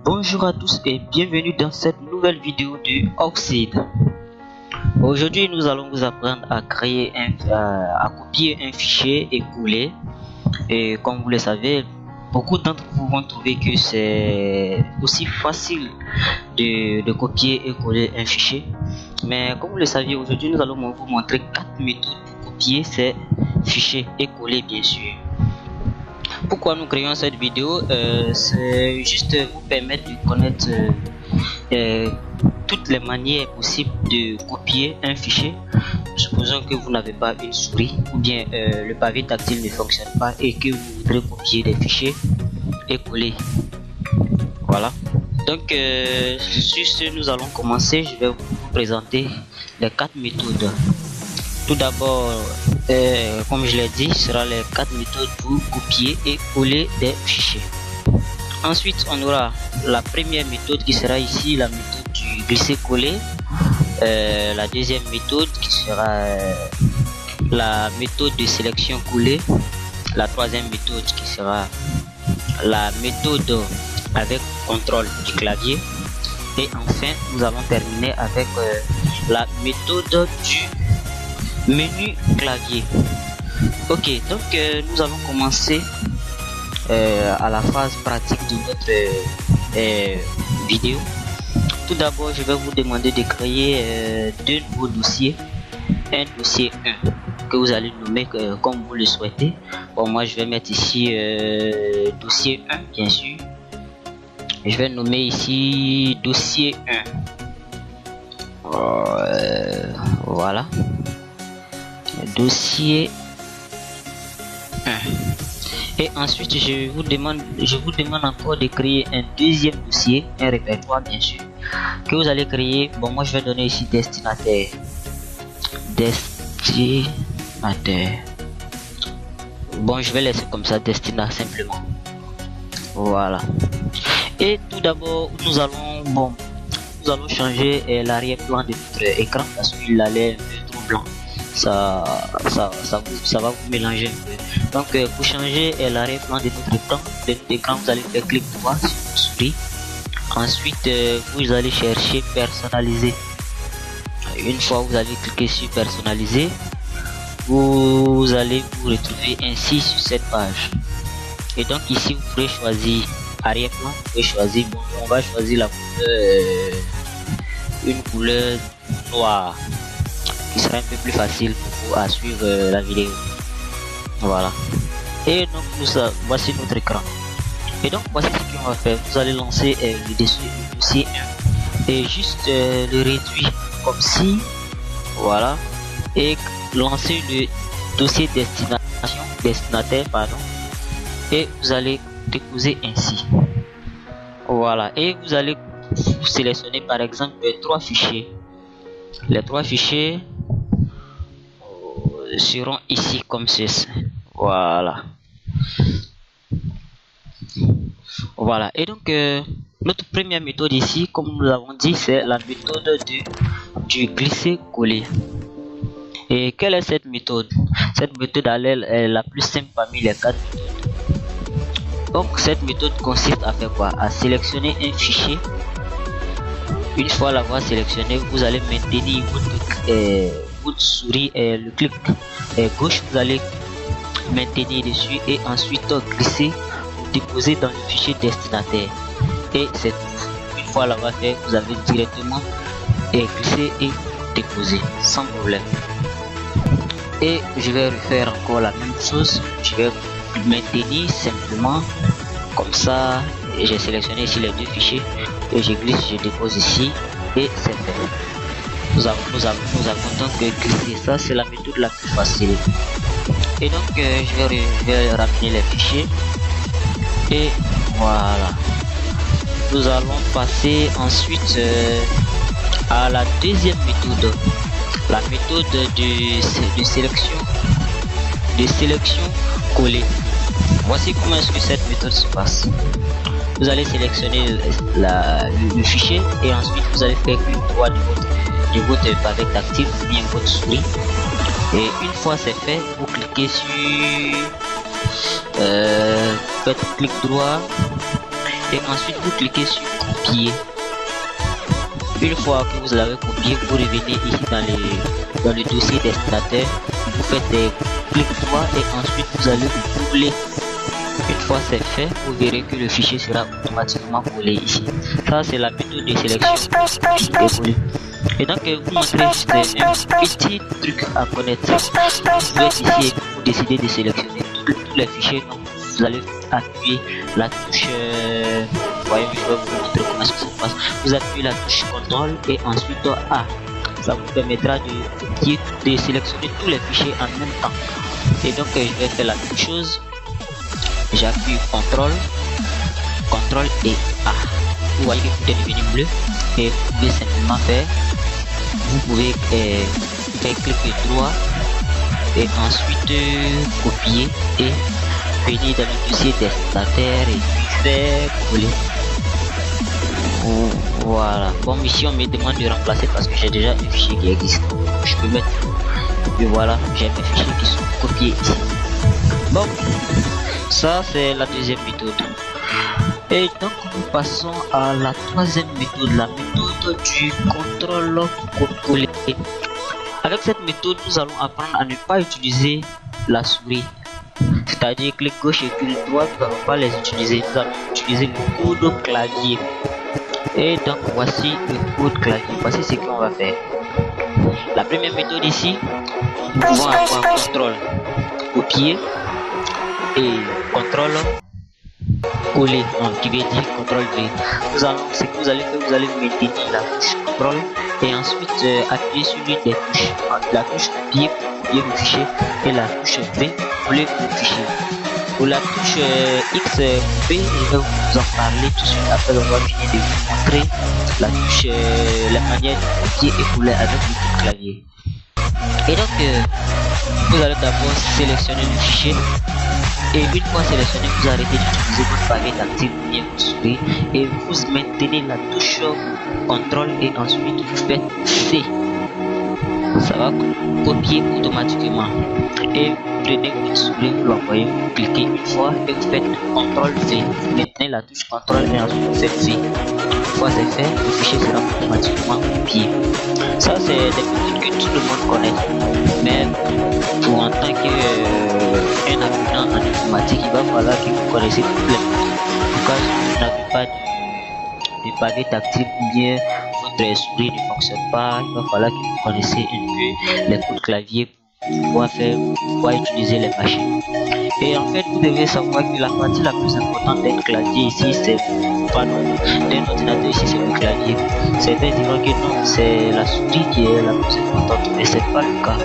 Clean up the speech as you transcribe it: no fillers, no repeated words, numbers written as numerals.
Bonjour à tous et bienvenue dans cette nouvelle vidéo de Oxide. Aujourd'hui nous allons vous apprendre à créer à copier un fichier et coller. Et comme vous le savez, beaucoup d'entre vous vont trouver que c'est aussi facile de copier et coller un fichier. Mais comme vous le savez, aujourd'hui nous allons vous montrer 4 méthodes pour copier ces fichiers et coller, bien sûr. Pourquoi nous créons cette vidéo? C'est juste vous permettre de connaître toutes les manières possibles de copier un fichier. Supposons que vous n'avez pas une souris ou bien le pavé tactile ne fonctionne pas et que vous voudrez copier des fichiers et coller. Voilà. Donc sur ce, nous allons commencer. Je vais vous présenter les 4 méthodes. Tout d'abord, comme je l'ai dit, ce sera les 4 méthodes pour copier et coller des fichiers. Ensuite, on aura la première méthode qui sera ici, la méthode du glisser-coller. La deuxième méthode qui sera la méthode de sélection-coller. La troisième méthode qui sera la méthode avec contrôle du clavier. Et enfin, nous allons terminer avec la méthode du menu clavier. Ok, donc nous allons commencer à la phase pratique de notre vidéo. Tout d'abord, je vais vous demander de créer deux nouveaux dossiers. Un dossier 1 que vous allez nommer comme vous le souhaitez. Bon, moi je vais mettre ici dossier 1, bien sûr. Je vais nommer ici dossier 1. Voilà. Dossier 1. Et ensuite je vous demande encore de créer un deuxième dossier, un répertoire bien sûr, que vous allez créer. Bon, moi je vais donner ici destinataire. Bon, je vais laisser comme ça, destinataire simplement. Voilà. Et tout d'abord nous allons changer l'arrière-plan de notre écran parce qu'il a l'air un peu trop blanc. Ça va vous mélanger un peu. Donc pour changer l'arrière-plan de notre écran, vous allez faire clic droit sur votre souris. Ensuite vous allez chercher personnaliser. Une fois vous allez cliquer sur personnaliser, vous allez vous retrouver ainsi sur cette page. Et donc ici vous pourrez choisir arrière-plan, vous pouvez choisir, bon, on va choisir la couleur, une couleur noire, qui sera un peu plus facile pour vous à suivre la vidéo. Voilà. Et donc voici notre écran. Et donc voici ce qu'on va faire. Vous allez lancer le dossier 1 et juste le réduire comme ci. Voilà. Et lancer le dossier destinataire, pardon. Et vous allez déposer ainsi. Voilà. Et vous allez sélectionner par exemple 3 fichiers. Les 3 fichiers seront ici comme ceci. Voilà. Voilà. Et donc notre première méthode ici, comme nous l'avons dit, c'est la méthode du glisser-coller. Et quelle est cette méthode? Cette méthode est la plus simple parmi les 4 méthodes. Donc cette méthode consiste à faire quoi? À sélectionner un fichier. Une fois l'avoir sélectionné, vous allez maintenir votre souris et le clic gauche, vous allez maintenir dessus et ensuite glisser, déposer dans le fichier destinataire. Et c'est tout. Une fois l'avoir fait, vous avez directement glissé et déposé sans problème. Et je vais refaire encore la même chose. Je vais maintenir simplement comme ça. J'ai sélectionné ici les 2 fichiers et je glisse, je dépose ici et c'est fait. Nous avons donc glissé. Ça c'est la méthode la plus facile. Et donc je vais ramener les fichiers et voilà. Nous allons passer ensuite à la deuxième méthode, la méthode de sélection coller. Voici comment est-ce que cette méthode se passe. Vous allez sélectionner le fichier et ensuite vous allez faire clic droit de votre pavé tactile ou bien votre souris. Et une fois c'est fait, vous cliquez sur faites clic droit et ensuite vous cliquez sur copier. Une fois que vous l'avez copié, vous revenez ici dans le dossier destinataire, vous faites des clics droit et ensuite vous allez vous coller. Une fois c'est fait, vous verrez que le fichier sera automatiquement collé ici. Ça c'est la méthode de sélection. Et donc vous montrez c'est un petit truc à connaître. Vous pouvez ici vous décidez de sélectionner tous les fichiers. Donc vous allez appuyer la touche voyez, je vais vous montrer comment ça se passe. Vous appuyez la touche CTRL et ensuite A. Ça vous permettra de sélectionner tous les fichiers en même temps. Et donc je vais faire la même chose. J'appuie CTRL et A. Vous voyez que tout est devenu bleu et vous pouvez simplement faire. Vous pouvez faire clic droit et ensuite copier et venir dans le dossier destinataire et puis faire coller. Voilà. Bon, ici on me demande de remplacer parce que j'ai déjà un fichier qui existe. Je peux mettre. Et voilà, j'ai mes fichiers qui sont copiés ici. Bon, ça c'est la deuxième méthode. Et donc nous passons à la troisième méthode, la méthode du contrôle-coller. Avec cette méthode, nous allons apprendre à ne pas utiliser la souris. C'est-à-dire clic gauche et clic droit, nous n'allons pas les utiliser, nous allons utiliser le code clavier. Et donc voici le code clavier, voici ce qu'on va faire. La première méthode ici, nous pouvons avoir contrôle copier et contrôle coller, qui veut dire contrôle V. Ce que vous allez faire, vous allez maintenir la touche contrôle et ensuite appuyer sur l'une des touches, la touche copier pour copier le fichier et la touche V pour coller le fichier. Pour la touche X, V, je vais vous en parler tout de suite. Après, on va finir de vous montrer la touche, la manière de copier et coller avec le clavier. Et donc, vous allez d'abord sélectionner le fichier. Et une fois sélectionné, vous arrêtez d'utiliser votre pavé tactile ou bien votre souris et vous maintenez la touche CTRL et ensuite vous faites C. Ça va copier automatiquement. Et vous prenez votre souris, vous l'envoyez, vous cliquez une fois et vous faites CTRL V. Vous maintenez la touche CTRL et ensuite vous faites V. Une fois c'est fait, le fichier sera automatiquement copié. Ça c'est des méthodes que tout le monde connaît. Mais pour en tant qu'un apprenant en informatique, il va falloir que vous connaissez toutes les méthodes. En tout cas, si vous n'avez pas de pavé tactile ou bien votre souris ne fonctionne pas, il va falloir que vous connaissez un peu les codes clavier pour pouvoir utiliser les machines. Et en fait, vous devez savoir que la partie la plus importante d'un clavier ici, c'est d'un ordinateur ici, c'est le clavier. Certains diront que non, c'est la souris qui est la plus importante, mais c'est pas le cas.